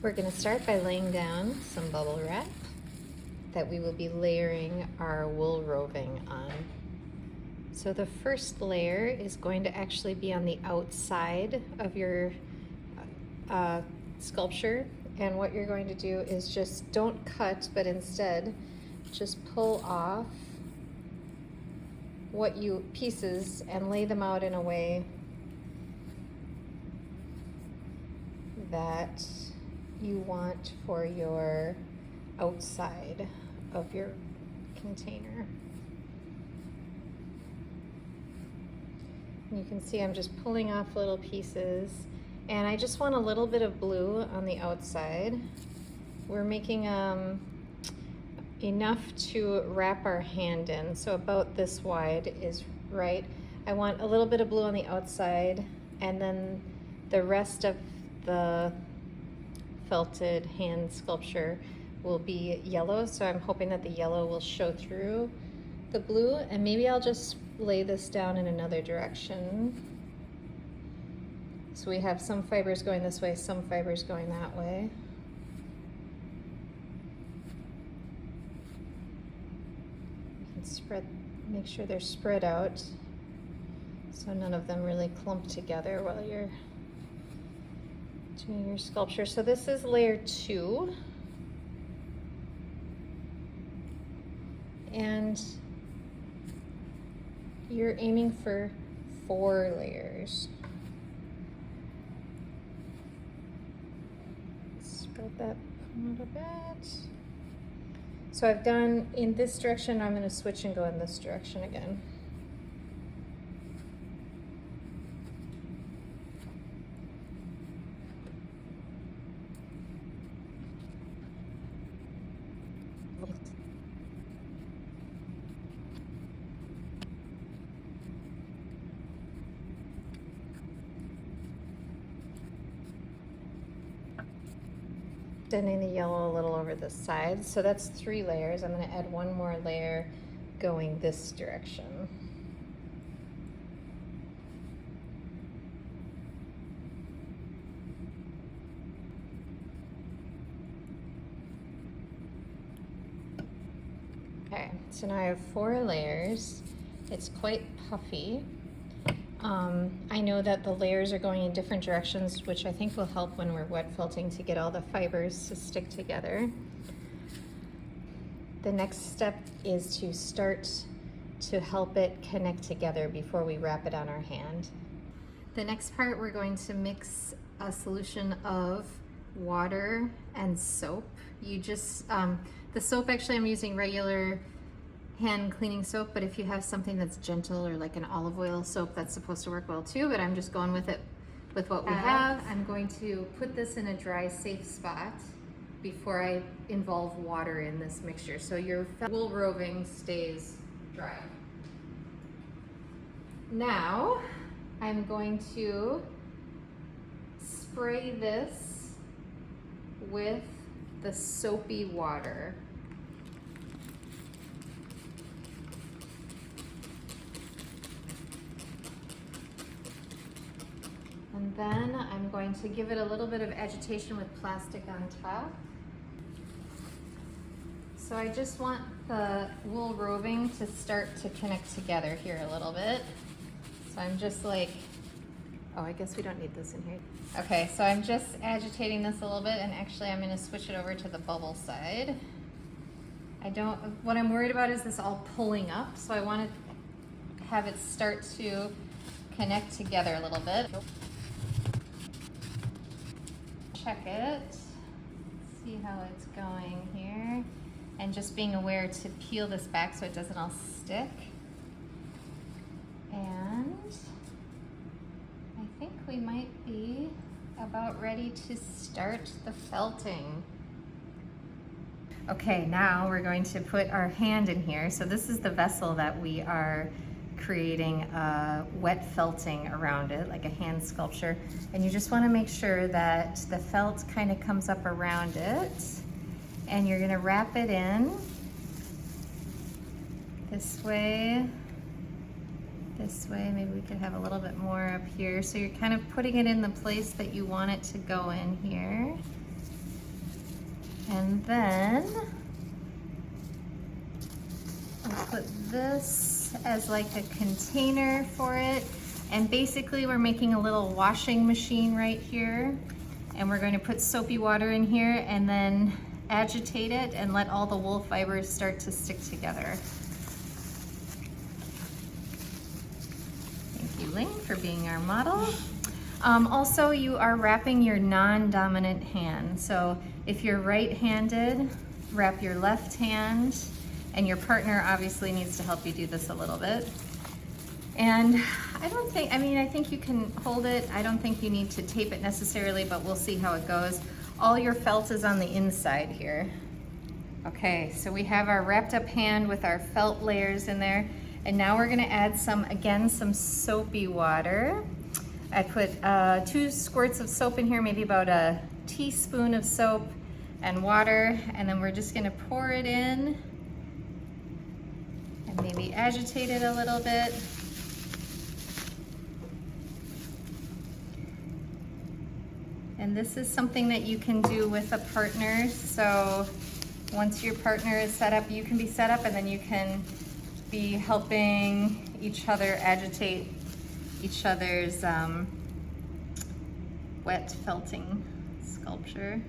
We're going to start by laying down some bubble wrap that we will be layering our wool roving on. So the first layer is going to actually be on the outside of your sculpture, and what you're going to do is just don't cut, but instead just pull off pieces and lay them out in a way that you want for your outside of your container. And you can see I'm just pulling off little pieces, and I just want a little bit of blue on the outside. We're making enough to wrap our hand in, so about this wide is right. I want a little bit of blue on the outside, and then the rest of the felted hand sculpture will be yellow, so I'm hoping that the yellow will show through the blue, and maybe I'll just lay this down in another direction. So we have some fibers going this way, some fibers going that way. You can make sure they're spread out so none of them really clump together while you're doing your sculpture. So this is layer 2. And you're aiming for 4 layers. Spread that a little bit. So I've done in this direction, I'm going to switch and go in this direction again. Extending the yellow a little over the sides. So that's 3 layers. I'm going to add 1 more layer going this direction. Okay, so now I have 4 layers. It's quite puffy. I know that the layers are going in different directions, which I think will help when we're wet felting to get all the fibers to stick together. The next step is to start to help it connect together before we wrap it on our hand. The next part, we're going to mix a solution of water and soap. The soap, actually I'm using regular hand cleaning soap, but if you have something that's gentle or like an olive oil soap, that's supposed to work well too, but I'm just going with it with what we have. I'm going to put this in a dry, safe spot before I involve water in this mixture, so your wool roving stays dry. Now I'm going to spray this with the soapy water. And then I'm going to give it a little bit of agitation with plastic on top. So I just want the wool roving to start to connect together here a little bit. So I'm just like, oh, I guess we don't need this in here. Okay, so I'm just agitating this a little bit, and actually I'm gonna switch it over to the bubble side. What I'm worried about is this all pulling up, so I want to have it start to connect together a little bit. Check it, see how it's going here, and just being aware to peel this back so it doesn't all stick. And I think we might be about ready to start the felting. Okay, now we're going to put our hand in here. So this is the vessel that we are creating a wet felting around it, like a hand sculpture. And you just want to make sure that the felt kind of comes up around it. And you're going to wrap it in this way, maybe we could have a little bit more up here. So you're kind of putting it in the place that you want it to go in here. And then I'll put this as like a container for it. And basically we're making a little washing machine right here. And we're going to put soapy water in here and then agitate it and let all the wool fibers start to stick together. Thank you, Ling, for being our model. Also, you are wrapping your non-dominant hand. So if you're right-handed, wrap your left hand, and your partner obviously needs to help you do this a little bit. And I think you can hold it. I don't think you need to tape it necessarily, but we'll see how it goes. All your felt is on the inside here. Okay, so we have our wrapped up hand with our felt layers in there. And now we're gonna add some soapy water. I put 2 squirts of soap in here, maybe about a teaspoon of soap and water, and then we're just gonna pour it in and maybe agitate it a little bit. And this is something that you can do with a partner. So once your partner is set up, you can be set up, and then you can be helping each other agitate each other's wet felting sculpture.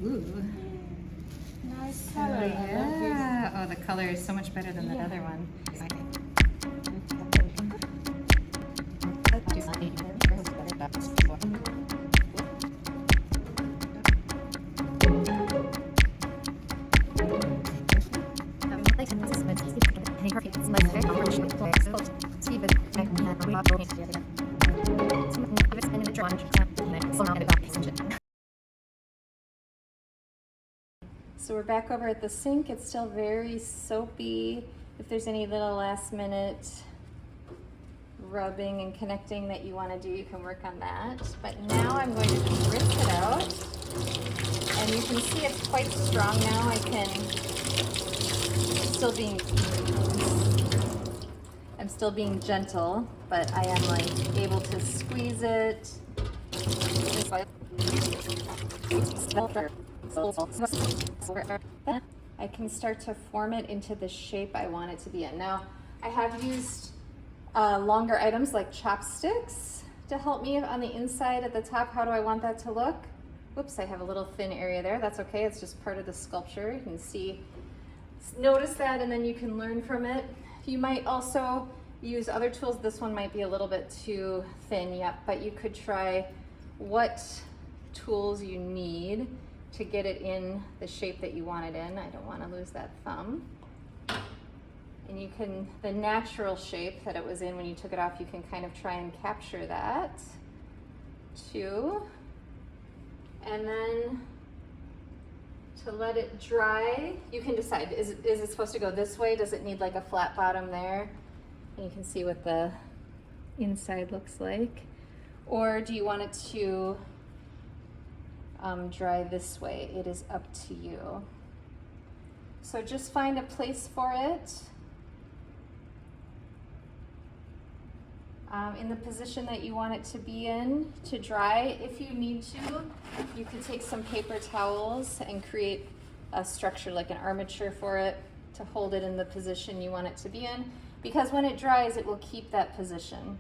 Ooh. Nice So, color. yeah. Oh, the color is so much better than that other one. So we're back over at the sink. It's still very soapy. If there's any little last minute rubbing and connecting that you want to do, you can work on that. But now I'm going to just rinse it out. And you can see it's quite strong now. I'm still being gentle, but I am like able to squeeze it. I can start to form it into the shape I want it to be in. Now, I have used longer items like chopsticks to help me on the inside at the top. How do I want that to look? Whoops, I have a little thin area there. That's okay, it's just part of the sculpture. You can see, notice that, and then you can learn from it. You might also use other tools. This one might be a little bit too thin yet, but you could try what tools you need to get it in the shape that you want it in. I don't want to lose that thumb. And you can, the natural shape that it was in when you took it off, you can kind of try and capture that too. And then to let it dry, you can decide, is it supposed to go this way? Does it need like a flat bottom there? And you can see what the inside looks like. Or do you want it to dry this way? It is up to you. So just find a place for it in the position that you want it to be in to dry. If you need to, you can take some paper towels and create a structure like an armature for it to hold it in the position you want it to be in, because when it dries, it will keep that position.